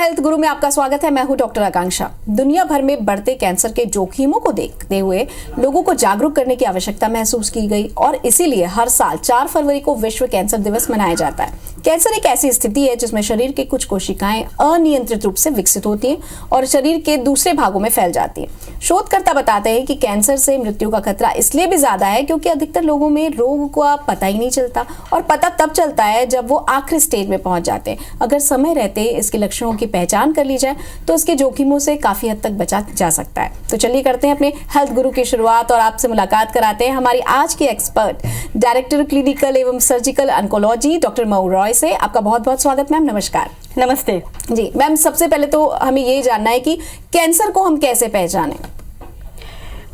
Health गुरु में आपका स्वागत है। मैं हूं डॉक्टर आकांक्षा। दुनिया भर में बढ़ते कैंसर के जोखिमों को देखते हुए लोगों को जागरूक करने की आवश्यकता महसूस की गई और इसीलिए हर साल 4 फरवरी को विश्व कैंसर दिवस मनाया जाता है। कैंसर एक ऐसी स्थिति है जिसमें शरीर के कुछ कोशिकाएं अनियंत्रित रूप से विकसित होती हैं और शरीर के दूसरे भागों में फैल जाती हैं। शोधकर्ता बताते हैं कि कैंसर से मृत्यु का खतरा इसलिए भी ज्यादा है क्योंकि अधिकतर लोगों में रोग का पता ही नहीं चलता और पता तब चलता है जब वो आखिरी स्टेज में पहुंच जाते हैं। अगर समय रहते इसके लक्षणों की पहचान कर ली जाए तो इसके जोखिमों से काफी हद तक बचा जा सकता है। तो चलिए करते हैं अपने हेल्थ गुरु की शुरुआत और आपसे मुलाकात कराते हैं हमारी आज की एक्सपर्ट डायरेक्टर क्लिनिकल एवं surgical oncology doctor Mau Roy से। आपका बहुत बहुत स्वागत मैम। नमस्कार। नमस्ते जी मैम, सबसे पहले तो हमें ये जानना है कि कैंसर को हम कैसे पहचानें।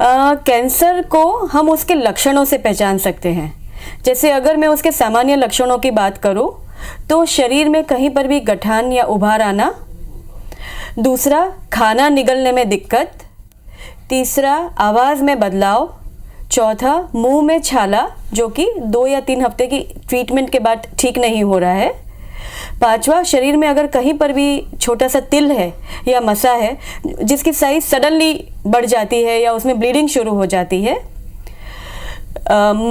कैंसर को हम उसके लक्षणों से पहचान सकते हैं। जैसे अगर मैं उसके सामान्य लक्षणों की बात करूं तो शरीर में कहीं पर भी गठान या उभार आना, दूसरा खाना निगलने में दिक्कत, तीसरा आवाज़ में बदलाव, चौथा मुंह में छाला जो कि 2 या 3 हफ्ते की ट्रीटमेंट के बाद ठीक नहीं हो रहा है, पांचवा शरीर में अगर कहीं पर भी छोटा सा तिल है या मसा है जिसकी साइज सडनली बढ़ जाती है या उसमें ब्लीडिंग शुरू हो जाती है,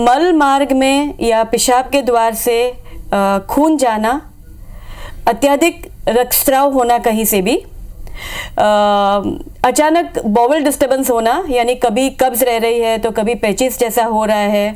मल मार्ग में या पेशाब के द्वार से खून जाना, अत्यधिक रक्तस्राव होना कहीं से भी, अचानक बॉवल डिस्टर्बेंस होना यानी कभी कब्ज रह रही है तो कभी पेचिस जैसा हो रहा है,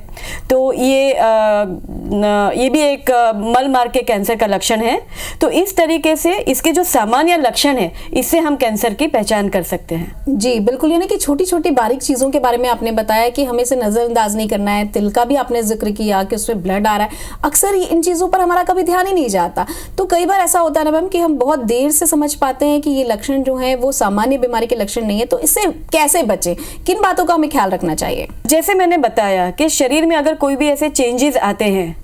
तो ये भी एक मल मार्ग के कैंसर का लक्षण है। तो इस तरीके से इसके जो सामान्य लक्षण है इससे हम कैंसर की पहचान कर सकते हैं। जी बिल्कुल, यानी कि छोटी छोटी बारीक चीज़ों के बारे में आपने बताया कि हमें इसे नज़रअंदाज नहीं करना है। तिल का भी आपने जिक्र किया कि उसमें ब्लड आ रहा है। अक्सर इन चीज़ों पर हमारा कभी ध्यान ही नहीं जाता। तो कई बार ऐसा होता है ना मैम कि हम बहुत देर से समझ पाते हैं कि ये लक्षण जो है वो सामान्य बीमारी के लक्षण नहीं है। तो इससे कैसे बचें, किन बातों का हमें ख्याल रखना चाहिए? जैसे मैंने बताया कि शरीर में अगर कोई भी ऐसे चेंजेस आते हैं,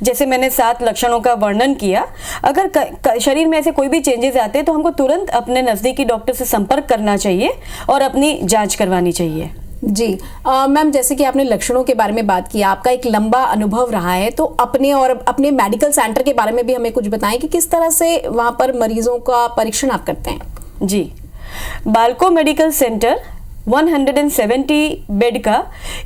जैसे मैंने 7 लक्षणों का वर्णन किया, अगर शरीर में ऐसे कोई भी चेंजेस आते हैं तो हमको तुरंत अपने नज़दीकी डॉक्टर से संपर्क करना चाहिए और अपनी जांच करवानी चाहिए। जी मैम, जैसे कि आपने लक्षणों के बारे में बात की, आपका एक लंबा अनुभव रहा है, तो अपने मेडिकल सेंटर के बारे में भी हमें कुछ बताएं कि किस तरह से वहाँ पर मरीजों का परीक्षण आप करते हैं। जी, बाल्को मेडिकल सेंटर 170 बेड का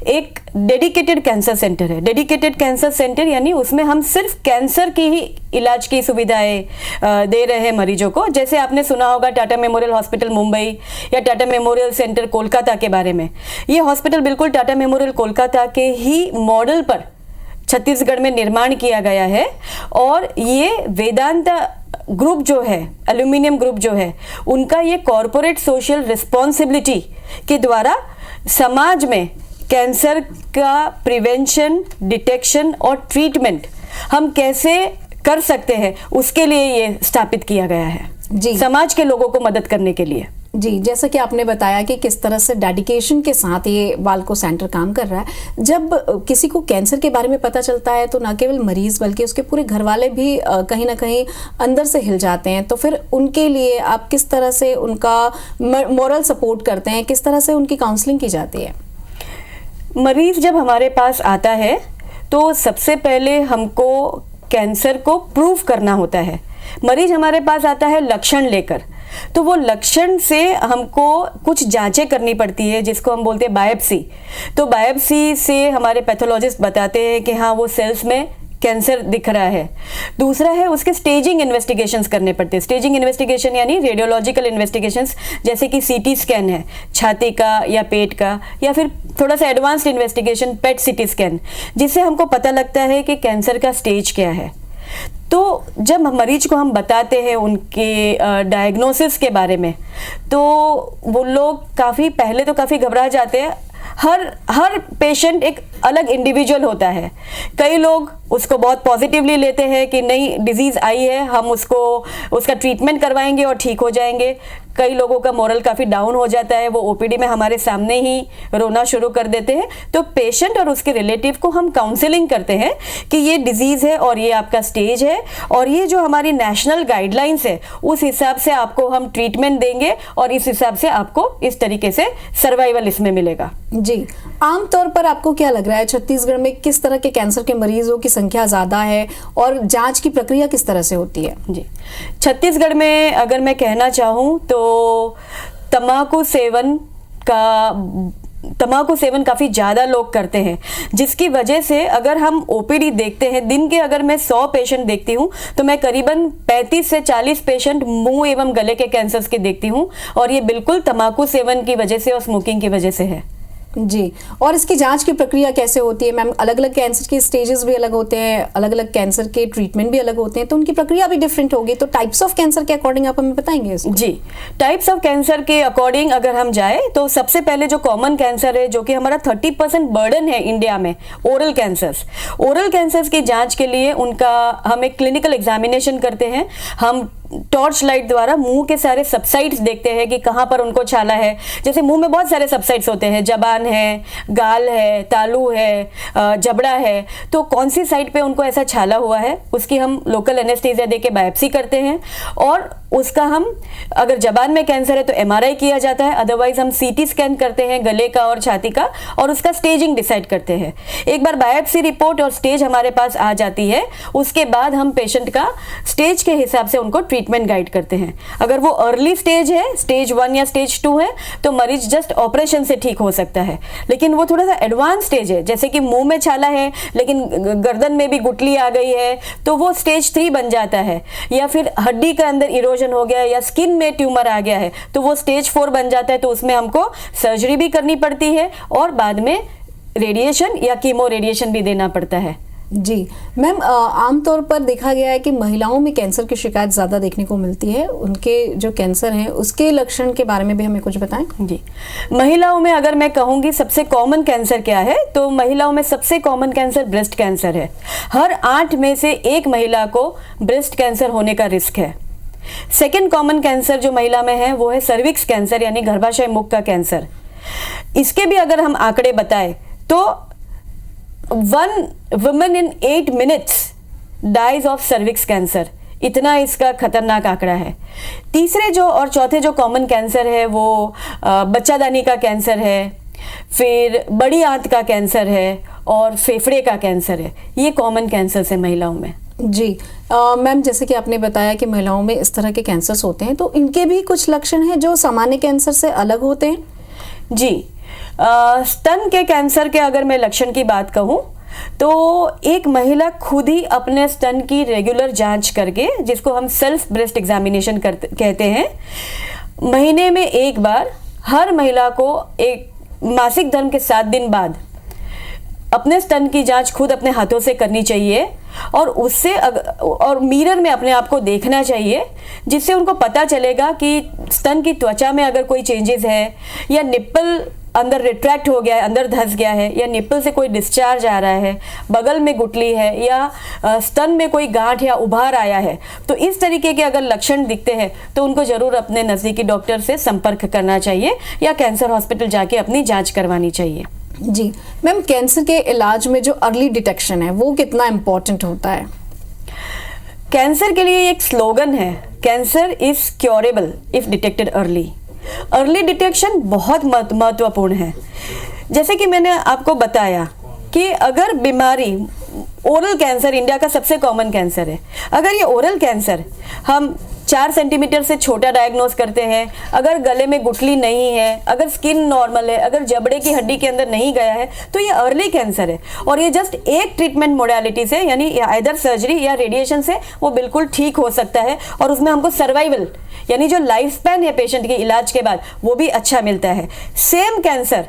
एक डेडिकेटेड कैंसर सेंटर है। डेडिकेटेड कैंसर सेंटर यानी उसमें हम सिर्फ कैंसर की ही इलाज की सुविधाएं दे रहे हैं मरीजों को। जैसे आपने सुना होगा टाटा मेमोरियल हॉस्पिटल मुंबई या टाटा मेमोरियल सेंटर कोलकाता के बारे में। ये हॉस्पिटल बिल्कुल टाटा मेमोरियल कोलकाता के ही मॉडल पर छत्तीसगढ़ में निर्माण किया गया है और ये वेदांता ग्रुप जो है, एल्यूमिनियम ग्रुप जो है, उनका ये कॉरपोरेट सोशल रिस्पॉन्सिबिलिटी के द्वारा समाज में कैंसर का प्रिवेंशन, डिटेक्शन और ट्रीटमेंट हम कैसे कर सकते हैं उसके लिए ये स्थापित किया गया है। जी, समाज के लोगों को मदद करने के लिए। जी, जैसा कि आपने बताया कि किस तरह से डेडिकेशन के साथ ये बाल्को सेंटर काम कर रहा है। जब किसी को कैंसर के बारे में पता चलता है तो न केवल मरीज बल्कि उसके पूरे घर वाले भी कहीं ना कहीं अंदर से हिल जाते हैं। तो फिर उनके लिए आप किस तरह से उनका मोरल सपोर्ट करते हैं, किस तरह से उनकी काउंसलिंग की जाती है? मरीज जब हमारे पास आता है तो सबसे पहले हमको कैंसर को प्रूव करना होता है। मरीज हमारे पास आता है लक्षण लेकर, तो वो लक्षण से हमको कुछ जांचें करनी पड़ती है जिसको हम बोलते हैं बायोप्सी। तो बायोप्सी से हमारे पैथोलॉजिस्ट बताते हैं कि हाँ वो सेल्स में कैंसर दिख रहा है। दूसरा है उसके स्टेजिंग इन्वेस्टिगेशंस करने पड़ते हैं। स्टेजिंग इन्वेस्टिगेशन यानी रेडियोलॉजिकल इन्वेस्टिगेशंस, जैसे कि सीटी स्कैन है छाती का या पेट का, या फिर थोड़ा सा एडवांस्ड इन्वेस्टिगेशन पेट सीटी स्कैन, जिससे हमको पता लगता है कि कैंसर का स्टेज क्या है। तो जब मरीज को हम बताते हैं उनके डायग्नोसिस के बारे में तो वो लोग पहले तो काफ़ी घबरा जाते हैं। हर पेशेंट एक अलग इंडिविजुअल होता है। कई लोग उसको बहुत पॉजिटिवली लेते हैं कि नहीं डिजीज़ आई है, हम उसका ट्रीटमेंट करवाएंगे और ठीक हो जाएंगे। कई लोगों का मोरल काफ़ी डाउन हो जाता है, वो ओपीडी में हमारे सामने ही रोना शुरू कर देते हैं। तो पेशेंट और उसके रिलेटिव को हम काउंसलिंग करते हैं कि ये डिजीज़ है और ये आपका स्टेज है, और ये जो हमारी नेशनल गाइडलाइंस है उस हिसाब से आपको हम ट्रीटमेंट देंगे, और इस हिसाब से आपको इस तरीके से सर्वाइवल इसमें मिलेगा। जी, आमतौर पर आपको क्या लग रहा है छत्तीसगढ़ में किस तरह के कैंसर के मरीजों की संख्या ज़्यादा है और जांच की प्रक्रिया किस तरह से होती है? जी, छत्तीसगढ़ में अगर मैं कहना चाहूँ तो तम्बाकू सेवन काफ़ी ज़्यादा लोग करते हैं, जिसकी वजह से अगर हम ओपीडी देखते हैं, दिन के अगर मैं 100 पेशेंट देखती हूँ तो मैं करीबन 35 से 40 पेशेंट मुंह एवं गले के कैंसर्स के देखती हूँ, और ये बिल्कुल तम्बाकू सेवन की वजह से और स्मोकिंग की वजह से है। जी, और इसकी जांच की प्रक्रिया कैसे होती है मैम? अलग अलग कैंसर के स्टेजेस भी अलग होते हैं, अलग अलग कैंसर के ट्रीटमेंट भी अलग होते हैं, तो उनकी प्रक्रिया भी डिफरेंट होगी। तो टाइप्स ऑफ कैंसर के अकॉर्डिंग आप हमें बताएंगे इसको? जी, टाइप्स ऑफ कैंसर के अकॉर्डिंग अगर हम जाए तो सबसे पहले जो कॉमन कैंसर है, जो कि हमारा 30% बर्डन है इंडिया में, ओरल कैंसर्स की जांच के लिए उनका हम एक क्लिनिकल एग्जामिनेशन करते हैं। हम टॉर्च लाइट द्वारा मुंह के सारे सबसाइट्स देखते हैं कि कहाँ पर उनको छाला है। जैसे मुंह में बहुत सारे सबसाइट्स होते हैं, जबान है, गाल है, तालू है, जबड़ा है, तो कौन सी साइड पे उनको ऐसा छाला हुआ है उसकी हम लोकल एनेस्थीसिया देके बायोप्सी करते हैं, और उसका हम अगर जबान में कैंसर है तो एमआरआई किया जाता है, अदरवाइज हम सीटी स्कैन करते हैं गले का और छाती का, और उसका स्टेजिंग डिसाइड करते हैं। एक बार बायोप्सी रिपोर्ट और स्टेज हमारे पास आ जाती है, उसके बाद हम पेशेंट का स्टेज के हिसाब से उनको ट्रीटमेंट गाइड करते हैं। अगर वो अर्ली स्टेज है, स्टेज 1 या स्टेज 2 है, तो मरीज जस्ट ऑपरेशन से ठीक हो सकता है। लेकिन वो थोड़ा सा एडवांस स्टेज है, जैसे कि मुंह में छाला है लेकिन गर्दन में भी गुठली आ गई है, तो वो स्टेज 3 बन जाता है। या फिर हड्डी के अंदर इरोजन हो गया या स्किन में ट्यूमर आ गया है, तो वो स्टेज 4 बन जाता है। तो उसमें हमको सर्जरी भी करनी पड़ती है और बाद में रेडिएशन या कीमो रेडिएशन भी देना पड़ता है। जी मैम, आमतौर पर देखा गया है कि महिलाओं में कैंसर की शिकायत ज़्यादा देखने को मिलती है। उनके जो कैंसर हैं उसके लक्षण के बारे में भी हमें कुछ बताएं। जी, महिलाओं में अगर मैं कहूँगी सबसे कॉमन कैंसर क्या है, तो महिलाओं में सबसे कॉमन कैंसर ब्रेस्ट कैंसर है। हर 8 में से 1 महिला को ब्रेस्ट कैंसर होने का रिस्क है। सेकेंड कॉमन कैंसर जो महिला में है वो है सर्विक्स कैंसर, यानी गर्भाशय मुख का कैंसर। इसके भी अगर हम आंकड़े बताएं तो 1 woman in 8 minutes dies of cervix cancer, इतना इसका खतरनाक आंकड़ा है। तीसरे जो और चौथे जो कॉमन कैंसर है वो बच्चादानी का कैंसर है, फिर बड़ी आंत का कैंसर है और फेफड़े का कैंसर है। ये कॉमन कैंसर है महिलाओं में। जी मैम, जैसे कि आपने बताया कि महिलाओं में इस तरह के कैंसर्स होते हैं, तो इनके भी कुछ लक्षण हैं जो सामान्य कैंसर से अलग होते हैं? जी, स्तन के कैंसर के अगर मैं लक्षण की बात कहूँ तो एक महिला खुद ही अपने स्तन की रेगुलर जांच करके, जिसको हम सेल्फ ब्रेस्ट एग्जामिनेशन कहते हैं, महीने में एक बार हर महिला को एक मासिक धर्म के 7 दिन बाद अपने स्तन की जांच खुद अपने हाथों से करनी चाहिए, और उससे और मिरर में अपने आप को देखना चाहिए, जिससे उनको पता चलेगा कि स्तन की त्वचा में अगर कोई चेंजेस है, या निप्पल अंदर रिट्रैक्ट हो गया है, अंदर धंस गया है, या निप्पल से कोई डिस्चार्ज आ रहा है, बगल में गुठली है, या स्तन में कोई गांठ या उभार आया है। तो इस तरीके के अगर लक्षण दिखते हैं तो उनको जरूर अपने नज़दीकी डॉक्टर से संपर्क करना चाहिए या कैंसर हॉस्पिटल जाके अपनी जांच करवानी चाहिए। जी मैम, कैंसर के इलाज में जो अर्ली डिटेक्शन है वो कितना इम्पोर्टेंट होता है? कैंसर के लिए एक स्लोगन है, cancer is curable if detected early. Early detection बहुत महत्वपूर्ण है। जैसे कि मैंने आपको बताया कि अगर बीमारी, ओरल कैंसर इंडिया का सबसे कॉमन कैंसर है, अगर ये ओरल कैंसर हम 4 सेंटीमीटर से छोटा डायग्नोस करते हैं, अगर गले में गुठली नहीं है, अगर स्किन नॉर्मल है, अगर जबड़े की हड्डी के अंदर नहीं गया है, तो ये अर्ली कैंसर है। और ये जस्ट एक ट्रीटमेंट मोडालिटी से, यानी आइदर सर्जरी या रेडिएशन से वो बिल्कुल ठीक हो सकता है, और उसमें हमको सर्वाइवल यानी जो लाइफ स्पैन है पेशेंट के इलाज के बाद वो भी अच्छा मिलता है। सेम कैंसर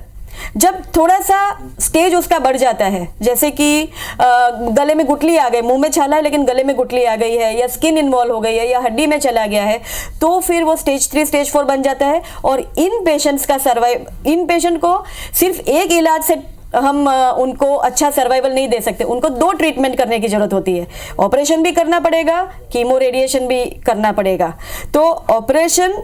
जब थोड़ा सा स्टेज उसका बढ़ जाता है, जैसे कि गले में गुठली आ गई, मुंह में छाला है लेकिन गले में गुठली आ गई है, या स्किन इन्वॉल्व हो गई है, या हड्डी में चला गया है, तो फिर वो स्टेज 3 स्टेज 4 बन जाता है। और इन पेशेंट को सिर्फ एक इलाज से हम उनको अच्छा सर्वाइवल नहीं दे सकते, उनको 2 ट्रीटमेंट करने की जरूरत होती है। ऑपरेशन भी करना पड़ेगा, कीमो रेडिएशन भी करना पड़ेगा। तो ऑपरेशन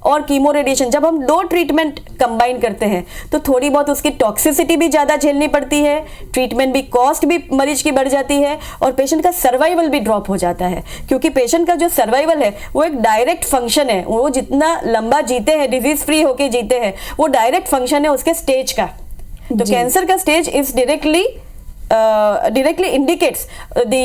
और कीमो रेडिएशन, जब हम 2 ट्रीटमेंट कंबाइन करते हैं तो थोड़ी बहुत उसकी टॉक्सिसिटी भी ज़्यादा झेलनी पड़ती है, ट्रीटमेंट भी कॉस्ट भी मरीज की बढ़ जाती है और पेशेंट का सर्वाइवल भी ड्रॉप हो जाता है, क्योंकि पेशेंट का जो सर्वाइवल है वो एक डायरेक्ट फंक्शन है। वो जितना लंबा जीते हैं, डिजीज फ्री होके जीते हैं, वो डायरेक्ट फंक्शन है उसके स्टेज का। तो कैंसर का stage is directly indicates the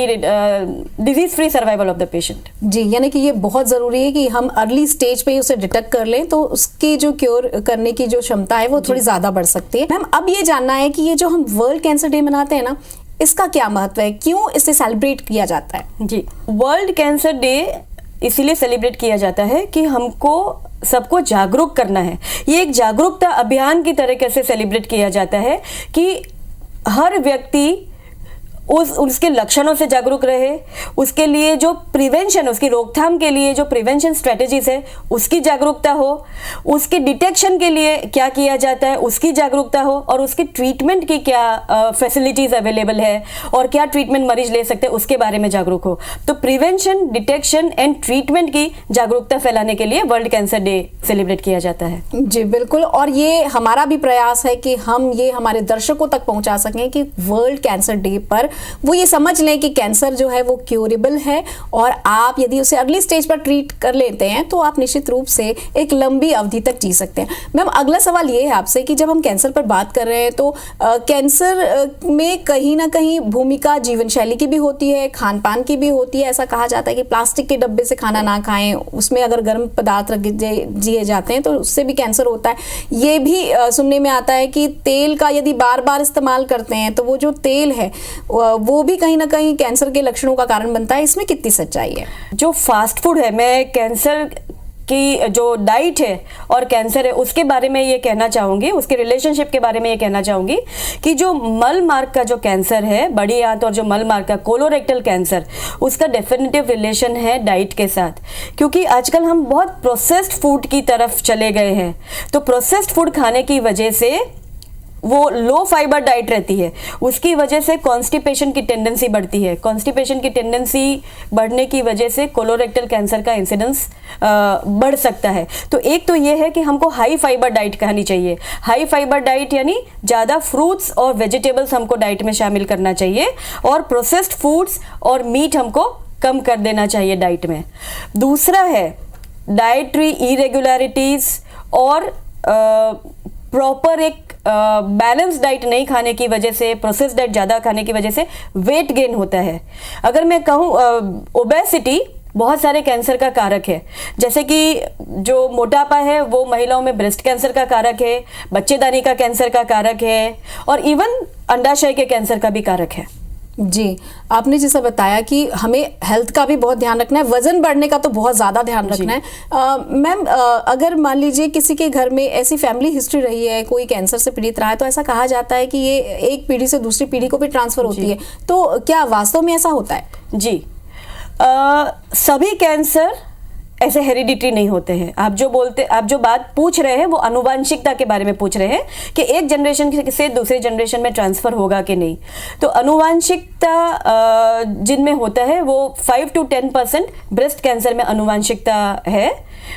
disease free survival of the patient। जी, यानी कि ये बहुत ज़रूरी है कि हम अर्ली स्टेज पे ही उसे डिटेक्ट कर लें तो उसकी जो क्योर करने की जो क्षमता है वो थोड़ी ज़्यादा बढ़ सकती है। मैम, अब ये जानना है कि ये जो हम वर्ल्ड कैंसर डे मनाते हैं ना, इसका क्या महत्व है, क्यों इसे सेलिब्रेट किया जाता है? जी, वर्ल्ड कैंसर डे इसीलिए सेलिब्रेट किया जाता है कि हमको सबको जागरूक करना है। ये एक जागरूकता अभियान की तरीके से सेलिब्रेट किया जाता है कि हर व्यक्ति उसके लक्षणों से जागरूक रहे, उसके लिए जो प्रिवेंशन, उसकी रोकथाम के लिए जो प्रिवेंशन स्ट्रेटेजीज है उसकी जागरूकता हो, उसके डिटेक्शन के लिए क्या किया जाता है उसकी जागरूकता हो, और उसकी ट्रीटमेंट की क्या फैसिलिटीज अवेलेबल है और क्या ट्रीटमेंट मरीज ले सकते हैं उसके बारे में जागरूक हो। तो प्रिवेंशन, डिटेक्शन एंड ट्रीटमेंट की जागरूकता फैलाने के लिए वर्ल्ड कैंसर डे सेलिब्रेट किया जाता है। जी बिल्कुल, और ये हमारा भी प्रयास है कि हम ये हमारे दर्शकों तक पहुंचा सकें कि वर्ल्ड कैंसर डे पर वो ये समझ लें कि कैंसर जो है वो क्यूरेबल है और आप यदि उसे अर्ली स्टेज पर ट्रीट कर लेते हैं तो आप निश्चित रूप से एक लंबी अवधि तक जी सकते हैं। मैम, अगला सवाल ये है आपसे कि जब हम कैंसर पर बात कर रहे हैं तो कैंसर में कहीं ना कहीं भूमिका जीवन शैली की भी होती है, खान पान की भी होती है। ऐसा कहा जाता है कि प्लास्टिक के डब्बे से खाना ना खाएं, उसमें अगर गर्म पदार्थ रख दिए जाते हैं तो उससे भी कैंसर होता है। ये भी सुनने में आता है कि तेल का यदि बार बार इस्तेमाल करते हैं तो वो जो तेल है वो भी कहीं ना कहीं कैंसर के लक्षणों का कारण बनता है। इसमें कितनी सच्चाई है? जो फास्ट फूड है, मैं कैंसर की जो डाइट है और कैंसर है उसके बारे में ये कहना चाहूँगी, उसके रिलेशनशिप के बारे में ये कहना चाहूँगी कि जो मल मार्ग का जो कैंसर है, बड़ी आंत और जो मल मार्ग का कोलोरेक्टल कैंसर, उसका डेफिनेटिव रिलेशन है डाइट के साथ। क्योंकि आजकल हम बहुत प्रोसेस्ड फूड की तरफ चले गए हैं, तो प्रोसेस्ड फूड खाने की वजह से वो लो फाइबर डाइट रहती है, उसकी वजह से कॉन्स्टिपेशन की टेंडेंसी बढ़ती है। कॉन्स्टिपेशन की टेंडेंसी बढ़ने की वजह से कोलोरेक्टल कैंसर का इंसिडेंस बढ़ सकता है। तो एक तो ये है कि हमको हाई फाइबर डाइट खानी चाहिए। हाई फाइबर डाइट यानी ज़्यादा फ्रूट्स और वेजिटेबल्स हमको डाइट में शामिल करना चाहिए, और प्रोसेस्ड फूड्स और मीट हमको कम कर देना चाहिए डाइट में। दूसरा है डाइटरी इरेगुलरिटीज़ और प्रॉपर एक बैलेंस डाइट नहीं खाने की वजह से, प्रोसेस डाइट ज़्यादा खाने की वजह से वेट गेन होता है। अगर मैं कहूँ ओबेसिटी बहुत सारे कैंसर का कारक है, जैसे कि जो मोटापा है वो महिलाओं में ब्रेस्ट कैंसर का कारक है, बच्चेदानी का कैंसर का कारक है, और इवन अंडाशय के कैंसर का भी कारक है। जी, आपने जैसा बताया कि हमें हेल्थ का भी बहुत ध्यान रखना है, वजन बढ़ने का तो बहुत ज़्यादा ध्यान रखना है। मैम, अगर मान लीजिए किसी के घर में ऐसी फैमिली हिस्ट्री रही है, कोई कैंसर से पीड़ित रहा है, तो ऐसा कहा जाता है कि ये एक पीढ़ी से दूसरी पीढ़ी को भी ट्रांसफर होती है, तो क्या वास्तव में ऐसा होता है? जी, सभी कैंसर ऐसे हेरिडिटरी नहीं होते हैं। आप जो बात पूछ रहे हैं वो आनुवांशिकता के बारे में पूछ रहे हैं कि एक जनरेशन से दूसरे जनरेशन में ट्रांसफर होगा कि नहीं। तो आनुवांशिकता जिनमें होता है वो 5 to 10% ब्रेस्ट कैंसर में आनुवांशिकता है,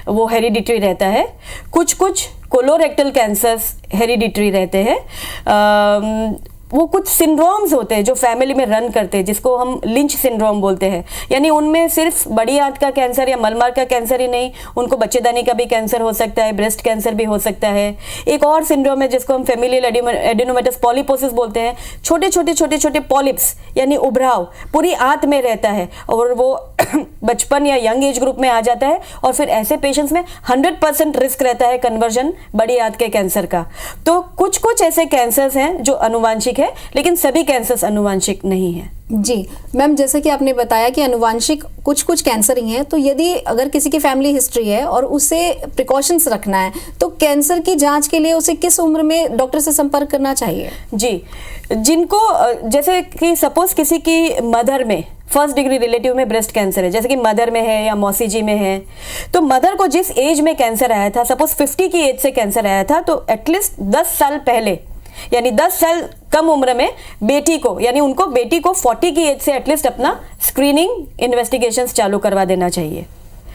वो हेरिडिटरी रहता है। कुछ कोलोरेक्टल कैंसर्स हेरिडिटरी रहते हैं। वो कुछ सिंड्रोम्स होते हैं जो फैमिली में रन करते हैं, जिसको हम लिंच सिंड्रोम बोलते हैं। यानी उनमें सिर्फ बड़ी आंत का कैंसर या मलमार्ग का कैंसर ही नहीं, उनको बच्चेदानी का भी कैंसर हो सकता है, ब्रेस्ट कैंसर भी हो सकता है। एक और सिंड्रोम है जिसको हम फेमिलियल एडिनोमेटस पॉलीपोसिस बोलते हैं। छोटे पॉलिप्स यानी उभराव पूरी आंत में रहता है और वो बचपन या यंग एज ग्रुप में आ जाता है, और फिर ऐसे पेशेंट्स में 100% रिस्क रहता है कन्वर्जन बड़ी आंत के कैंसर का। तो कुछ ऐसे कैंसर्स हैं जो आनुवांशिक है, लेकिन सभी कैंसर्स आनुवांशिक नहीं है। जी मैम, जैसे कि आपने बताया कि आनुवांशिक कुछ कैंसर ही हैं, तो यदि अगर किसी की फैमिली हिस्ट्री है और उसे प्रिकॉशंस रखना है तो कैंसर की जांच के लिए उसे किस उम्र में डॉक्टर से संपर्क करना चाहिए? जी, जिनको जैसे कि सपोज किसी की मदर में फर्स्ट डिग्री रिलेटिव में ब्रेस्ट कैंसर है, जैसे कि मदर में है या मौसी जी में है, तो मदर को जिस एज में कैंसर आया था, सपोज 50 की एज से कैंसर आया था, तो एटलीस्ट 10 साल पहले यानी 10 साल कम उम्र में बेटी को 40 की एज से एटलीस्ट अपना स्क्रीनिंग इन्वेस्टिगेशंस चालू करवा देना चाहिए।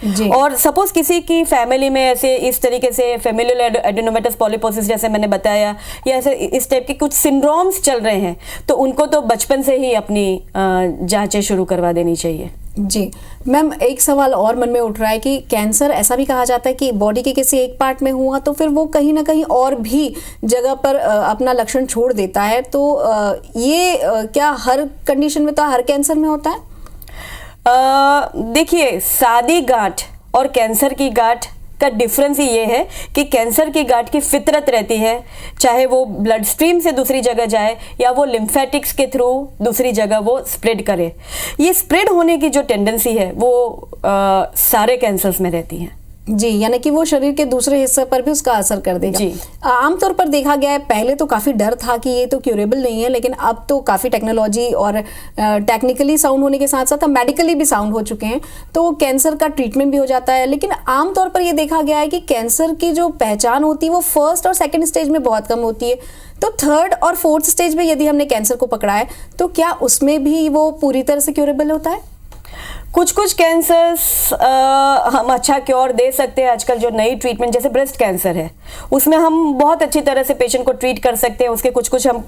जी। और सपोज किसी की फैमिली में ऐसे इस तरीके से फेमिलियल एडेनोमेटस पॉलीपोसिस जैसे मैंने बताया, या ऐसे इस टाइप के कुछ सिंड्रोम्स चल रहे हैं, तो उनको तो बचपन से ही अपनी जांचें शुरू करवा देनी चाहिए। जी मैम, एक सवाल और मन में उठ रहा है कि कैंसर ऐसा भी कहा जाता है कि बॉडी के किसी एक पार्ट में हुआ तो फिर वो कहीं ना कहीं और भी जगह पर अपना लक्षण छोड़ देता है, तो ये क्या हर कंडीशन में, तो हर कैंसर में होता है? देखिए, सादी गांठ और कैंसर की गांठ का डिफरेंस ही ये है कि कैंसर की गांठ की फितरत रहती है, चाहे वो ब्लड स्ट्रीम से दूसरी जगह जाए या वो लिम्फेटिक्स के थ्रू दूसरी जगह वो स्प्रेड करे। ये स्प्रेड होने की जो टेंडेंसी है वो सारे कैंसर्स में रहती है। जी, यानी कि वो शरीर के दूसरे हिस्से पर भी उसका असर कर देगा। जी। आमतौर पर देखा गया है, पहले तो काफ़ी डर था कि ये तो क्यूरेबल नहीं है, लेकिन अब तो काफ़ी टेक्नोलॉजी और टेक्निकली साउंड होने के साथ साथ हम मेडिकली भी साउंड हो चुके हैं, तो कैंसर का ट्रीटमेंट भी हो जाता है। लेकिन आमतौर पर ये देखा गया है कि कैंसर की जो पहचान होती है वो फर्स्ट और सेकेंड स्टेज में बहुत कम होती है, तो थर्ड और फोर्थ स्टेज में यदि हमने कैंसर को पकड़ा है तो क्या उसमें भी वो पूरी तरह से क्यूरेबल होता है? कुछ कुछ कैंसर्स हम अच्छा क्योर दे सकते हैं। आजकल जो नई ट्रीटमेंट, जैसे ब्रेस्ट कैंसर है, उसमें हम बहुत अच्छी तरह से पेशेंट को ट्रीट कर सकते हैं। उसके कुछ कुछ हम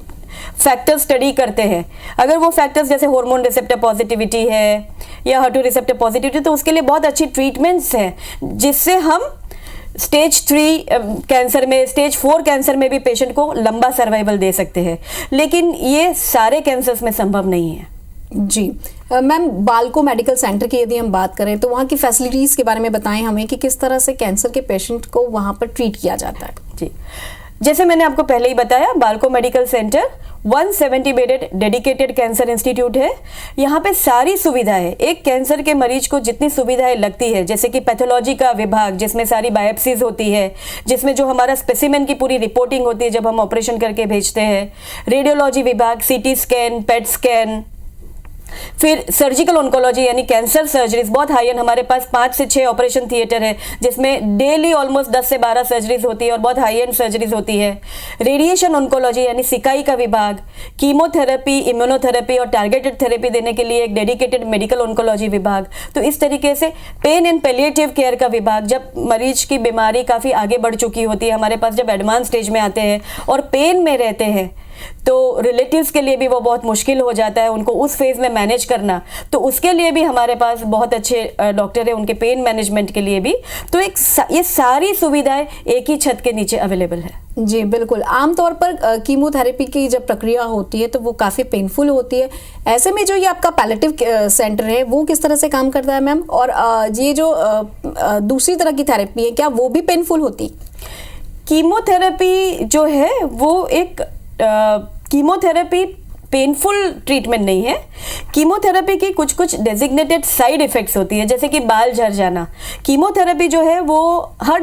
फैक्टर्स स्टडी करते हैं। अगर वो फैक्टर्स जैसे हार्मोन रिसेप्टर पॉजिटिविटी है या HER2 रिसेप्टर पॉजिटिविटी, तो उसके लिए बहुत अच्छी ट्रीटमेंट्स हैं जिससे हम स्टेज 3 कैंसर में, स्टेज 4 कैंसर में भी पेशेंट को लंबा सर्वाइवल दे सकते हैं। लेकिन ये सारे कैंसर्स में संभव नहीं है। जी मैम, बालको मेडिकल सेंटर की यदि हम बात करें तो वहाँ की फैसिलिटीज़ के बारे में बताएं हमें कि किस तरह से कैंसर के पेशेंट को वहाँ पर ट्रीट किया जाता है। जी, जैसे मैंने आपको पहले ही बताया, Balco medical centre 170 bedded dedicated cancer institute है। यहाँ पे सारी सुविधाएं, एक कैंसर के मरीज को जितनी सुविधाएं लगती है, जैसे कि पैथोलॉजी का विभाग जिसमें सारी बायोप्सीज होती है, जिसमें जो हमारा स्पेसिमेन की पूरी रिपोर्टिंग होती है जब हम ऑपरेशन करके भेजते हैं, रेडियोलॉजी विभाग, CT स्कैन, PET स्कैन, फिर सर्जिकल ऑन्कोलॉजी यानी कैंसर सर्जरीज बहुत हाई एंड, हमारे पास 5 से 6 ऑपरेशन थिएटर है जिसमें डेली ऑलमोस्ट 10 से 12 सर्जरीज होती है और बहुत हाई एंड सर्जरीज होती है। रेडिएशन ऑन्कोलॉजी यानी सिकाई का विभाग, कीमोथेरेपी, इम्यूनोथेरेपी और टारगेटेड थेरेपी देने के लिए एक डेडिकेटेड मेडिकल ऑन्कोलॉजी विभाग। तो इस तरीके से पेन एंड पैलिएटिव केयर का विभाग, जब मरीज की बीमारी काफ़ी आगे बढ़ चुकी होती है, हमारे पास जब एडवांस स्टेज में आते हैं और पेन में रहते हैं, तो रिलेटिव्स के लिए भी वो बहुत मुश्किल हो जाता है उनको उस फेज में मैनेज करना, तो उसके लिए भी हमारे पास बहुत अच्छे डॉक्टर हैं उनके पेन मैनेजमेंट के लिए भी। तो ये सारी सुविधाएं एक ही छत के नीचे अवेलेबल है। जी बिल्कुल। आमतौर पर कीमोथेरेपी की जब प्रक्रिया होती है तो वो काफ़ी पेनफुल होती है, ऐसे में जो ये आपका पैलेटिव सेंटर है वो किस तरह से काम करता है मैम? और ये जो दूसरी तरह की थेरेपी है, क्या वो भी पेनफुल होती? कीमोथेरेपी जो है वो एक कीमोथेरेपी पेनफुल ट्रीटमेंट नहीं है। कीमोथेरेपी की कुछ कुछ डेजिग्नेटेड साइड इफेक्ट्स होती है, जैसे कि बाल झड़ जाना। कीमोथेरेपी जो है वो हर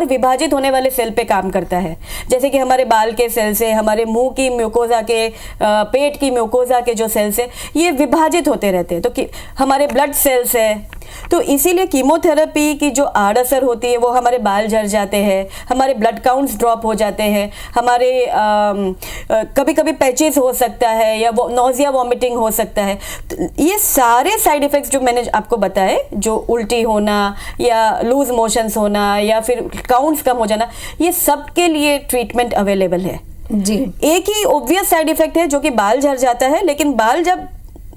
विभाजित होने वाले सेल पे काम करता है, जैसे कि हमारे बाल के सेल से, हमारे मुंह की म्यूकोजा के, पेट की म्यूकोजा के जो सेल्स है ये विभाजित होते रहते हैं, तो हमारे ब्लड सेल्स है। तो इसीलिए कीमोथेरेपी की जो आड़असर होती है वो हमारे बाल झड़ जाते हैं, हमारे ब्लड काउंट्स ड्रॉप हो जाते हैं, हमारे कभी कभी पैचेस हो सकता है या वो नोजिया वॉमिटिंग हो सकता है। तो ये सारे साइड इफेक्ट्स जो मैंने आपको बताए, जो उल्टी होना या लूज मोशंस होना या फिर काउंट्स कम हो जाना, ये सब के लिए ट्रीटमेंट अवेलेबल है। जी, एक ही ऑब्वियस साइड इफेक्ट है जो कि बाल झड़ जाता है, लेकिन बाल जब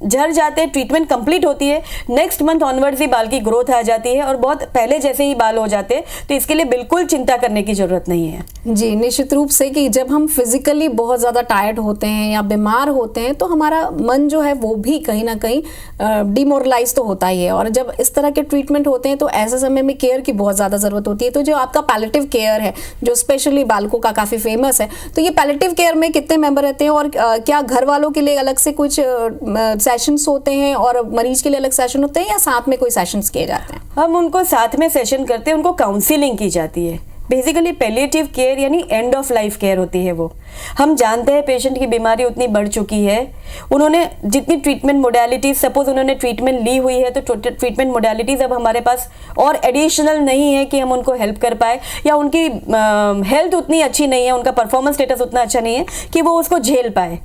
झड़ जाते हैं, ट्रीटमेंट कंप्लीट होती है, नेक्स्ट मंथ ऑनवर्ड्स ही बाल की ग्रोथ आ जाती है और बहुत पहले जैसे ही बाल हो जाते हैं, तो इसके लिए बिल्कुल चिंता करने की जरूरत नहीं है। जी, निश्चित रूप से कि जब हम फिजिकली बहुत ज़्यादा टायर्ड होते हैं या बीमार होते हैं तो हमारा मन जो है वो भी कहीं ना कहीं डिमोरलाइज तो होता ही है, और जब इस तरह के ट्रीटमेंट होते हैं तो ऐसे समय में केयर की बहुत ज़्यादा ज़रूरत होती है। तो जो आपका पैलेटिव केयर है जो स्पेशली बालकों का काफ़ी फेमस है, तो ये पैलेटिव केयर में कितने मेंबर रहते हैं और क्या घर वालों के लिए अलग से कुछ सेशंस होते हैं और मरीज के लिए अलग सेशन होते हैं या साथ में कोई सेशंस किए जाते हैं? हम उनको साथ में सेशन करते हैं, उनको काउंसिलिंग की जाती है। बेसिकली पैलिएटिव केयर यानी एंड ऑफ लाइफ केयर होती है वो, हम जानते हैं पेशेंट की बीमारी उतनी बढ़ चुकी है, उन्होंने जितनी ट्रीटमेंट मोडालिटीज, सपोज उन्होंने ट्रीटमेंट ली हुई है तो ट्रीटमेंट मोडालिटीज अब हमारे पास और एडिशनल नहीं है कि हम उनको हेल्प कर पाए, या उनकी हेल्थ उतनी अच्छी नहीं है, उनका परफॉर्मेंस स्टेटस उतना अच्छा नहीं है कि वो उसको झेल पाए।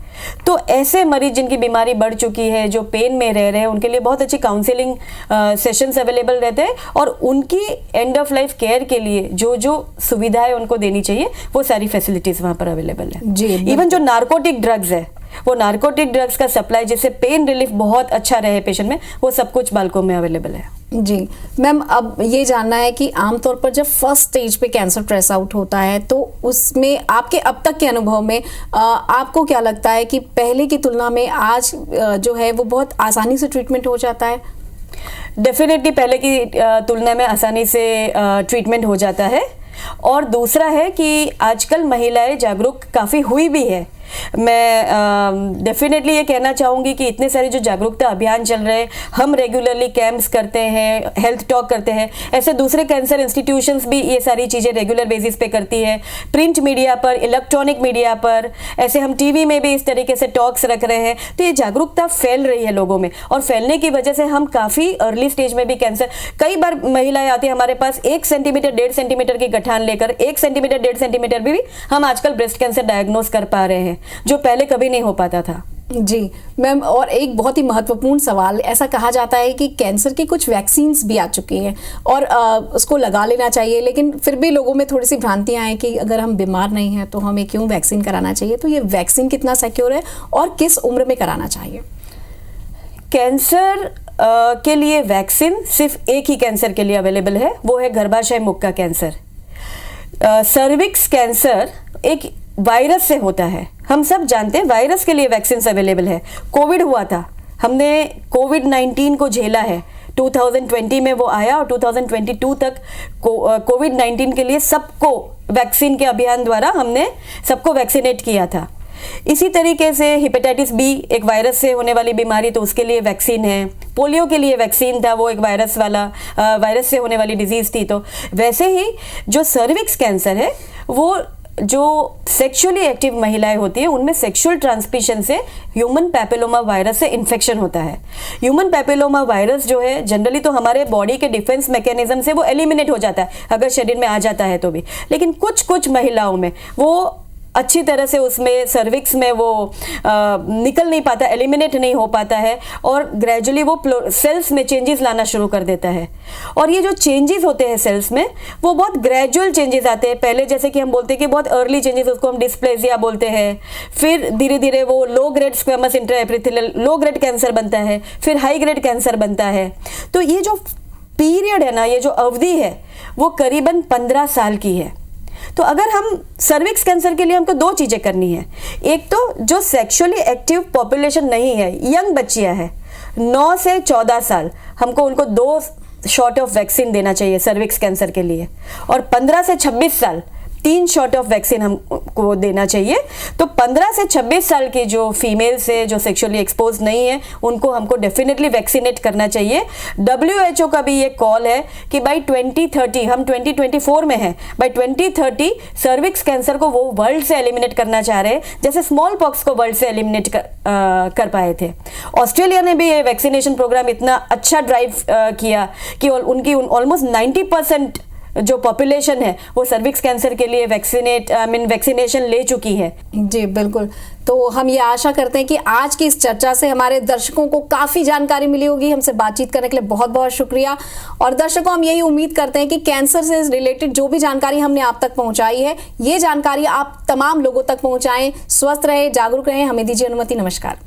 तो ऐसे मरीज जिनकी बीमारी बढ़ चुकी है, जो पेन में रह रहे हैं, उनके लिए बहुत अच्छी काउंसलिंग सेशंस अवेलेबल रहते हैं, और उनकी एंड ऑफ लाइफ केयर के लिए जो जो सुविधाएं उनको देनी चाहिए वो सारी फैसिलिटीज वहां पर अवेलेबल है। जी, इवन जो नार्कोटिक ड्रग्स है, वो नार्कोटिक ड्रग्स का सप्लाई, जिससे पेन रिलीफ बहुत अच्छा रहे पेशेंट में, वो सब कुछ बालकों में अवेलेबल है। जी मैम, अब ये जानना है कि आमतौर पर जब फर्स्ट स्टेज पे कैंसर ट्रेस आउट होता है तो उसमें आपके अब तक के अनुभव में आपको क्या लगता है कि पहले की तुलना में आज जो है वो बहुत आसानी से ट्रीटमेंट हो जाता है? डेफिनेटली पहले की तुलना में आसानी से ट्रीटमेंट हो जाता है, और दूसरा है कि आजकल महिलाएं जागरूक काफ़ी हुई भी है। मैं डेफिनेटली ये कहना चाहूँगी कि इतने सारे जो जागरूकता अभियान चल रहे हैं, हम रेगुलरली कैंप्स करते हैं, हेल्थ टॉक करते हैं, ऐसे दूसरे कैंसर इंस्टीट्यूशंस भी ये सारी चीज़ें रेगुलर बेसिस पे करती है। प्रिंट मीडिया पर, इलेक्ट्रॉनिक मीडिया पर, ऐसे हम टीवी में भी इस तरीके से टॉक्स रख रहे हैं। तो ये जागरूकता फैल रही है लोगों में, और फैलने की वजह से हम काफ़ी अर्ली स्टेज में भी कैंसर, कई बार महिलाएं आती है हमारे पास 1 सेंटीमीटर 1.5 सेंटीमीटर की गठान लेकर, 1 सेंटीमीटर 1.5 सेंटीमीटर भी हम आजकल ब्रेस्ट कैंसर डायग्नोस कर पा रहे हैं, जो पहले कभी नहीं हो पाता था। जी मैम, और एक बहुत ही महत्वपूर्ण सवाल, ऐसा कहा जाता है कि कैंसर की कुछ वैक्सीन्स भी आ चुकी हैं और उसको लगा लेना चाहिए, लेकिन फिर भी लोगों में थोड़ी सी भ्रांतियां हैं कि अगर हम बीमार नहीं हैं तो हमें क्यों वैक्सीन कराना चाहिए। तो ये वैक्सीन कितना सिक्योर है और किस उम्र में कराना चाहिए? कैंसर के लिए वैक्सीन सिर्फ एक ही कैंसर के लिए अवेलेबल है, वो है गर्भाशय मुख का कैंसर। सर्विक्स कैंसर एक वायरस से होता है, हम सब जानते हैं, वायरस के लिए वैक्सीन अवेलेबल है। कोविड हुआ था, हमने कोविड-19 को झेला है, 2020 में वो आया, और 2022 तक कोविड-19 के लिए सबको वैक्सीन के अभियान द्वारा हमने सबको वैक्सीनेट किया था। इसी तरीके से हेपेटाइटिस बी एक वायरस से होने वाली बीमारी, तो उसके लिए वैक्सीन है। पोलियो के लिए वैक्सीन था, वो एक वायरस से होने वाली डिजीज थी। तो वैसे ही जो सर्विक्स कैंसर है, वो जो सेक्सुअली एक्टिव महिलाएं होती है, उनमें सेक्सुअल ट्रांसमिशन से ह्यूमन पैपिलोमा वायरस से इन्फेक्शन होता है। ह्यूमन पैपिलोमा वायरस जो है, जनरली तो हमारे बॉडी के डिफेंस मैकेनिज्म से वो एलिमिनेट हो जाता है अगर शरीर में आ जाता है तो भी, लेकिन कुछ महिलाओं में वो अच्छी तरह से उसमें सर्विक्स में वो निकल नहीं पाता, एलिमिनेट नहीं हो पाता है, और ग्रेजुअली वो सेल्स में चेंजेस लाना शुरू कर देता है। और ये जो चेंजेस होते हैं सेल्स में, वो बहुत ग्रेजुअल चेंजेस आते हैं। पहले जैसे कि हम बोलते हैं कि बहुत अर्ली चेंजेस, उसको हम डिस्प्लेजिया बोलते हैं। फिर धीरे धीरे वो low grade squamous intraepithelial low grade cancer बनता है, फिर हाई ग्रेड कैंसर बनता है। तो ये जो पीरियड है ना, ये जो अवधि है, वो करीबन 15 साल की है। तो अगर हम सर्विक्स कैंसर के लिए हमको 2 चीजें करनी है। एक तो जो सेक्सुअली एक्टिव पॉपुलेशन नहीं है, यंग बच्चियां हैं 9 से 14 साल, हमको उनको 2 शॉट ऑफ वैक्सीन देना चाहिए सर्विक्स कैंसर के लिए, और 15 से 26 साल 3 शॉट ऑफ वैक्सीन हमको देना चाहिए। तो 15 से 26 साल की जो फीमेल्स है, जो सेक्सुअली एक्सपोज नहीं है, उनको हमको डेफिनेटली वैक्सीनेट करना चाहिए। WHO का भी ये कॉल है कि बाई 2030, हम 2024 में हैं, बाई 2030 सर्विक्स कैंसर को वो वर्ल्ड से एलिमिनेट करना चाह रहे हैं, जैसे स्मॉल पॉक्स को वर्ल्ड से एलिमिनेट कर पाए थे। ऑस्ट्रेलिया ने भी ये वैक्सीनेशन प्रोग्राम इतना अच्छा ड्राइव किया कि उनकी ऑलमोस्ट 90% जो पॉपुलेशन है वो सर्विक्स कैंसर के लिए वैक्सीनेशन ले चुकी है। जी बिल्कुल। तो हम ये आशा करते हैं कि आज की इस चर्चा से हमारे दर्शकों को काफ़ी जानकारी मिली होगी। हमसे बातचीत करने के लिए बहुत बहुत शुक्रिया। और दर्शकों, हम यही उम्मीद करते हैं कि कैंसर से रिलेटेड जो भी जानकारी हमने आप तक पहुंचाई है, ये जानकारी आप तमाम लोगों तक पहुंचाएं। स्वस्थ रहें, जागरूक रहें। हमें दीजिए अनुमति। नमस्कार।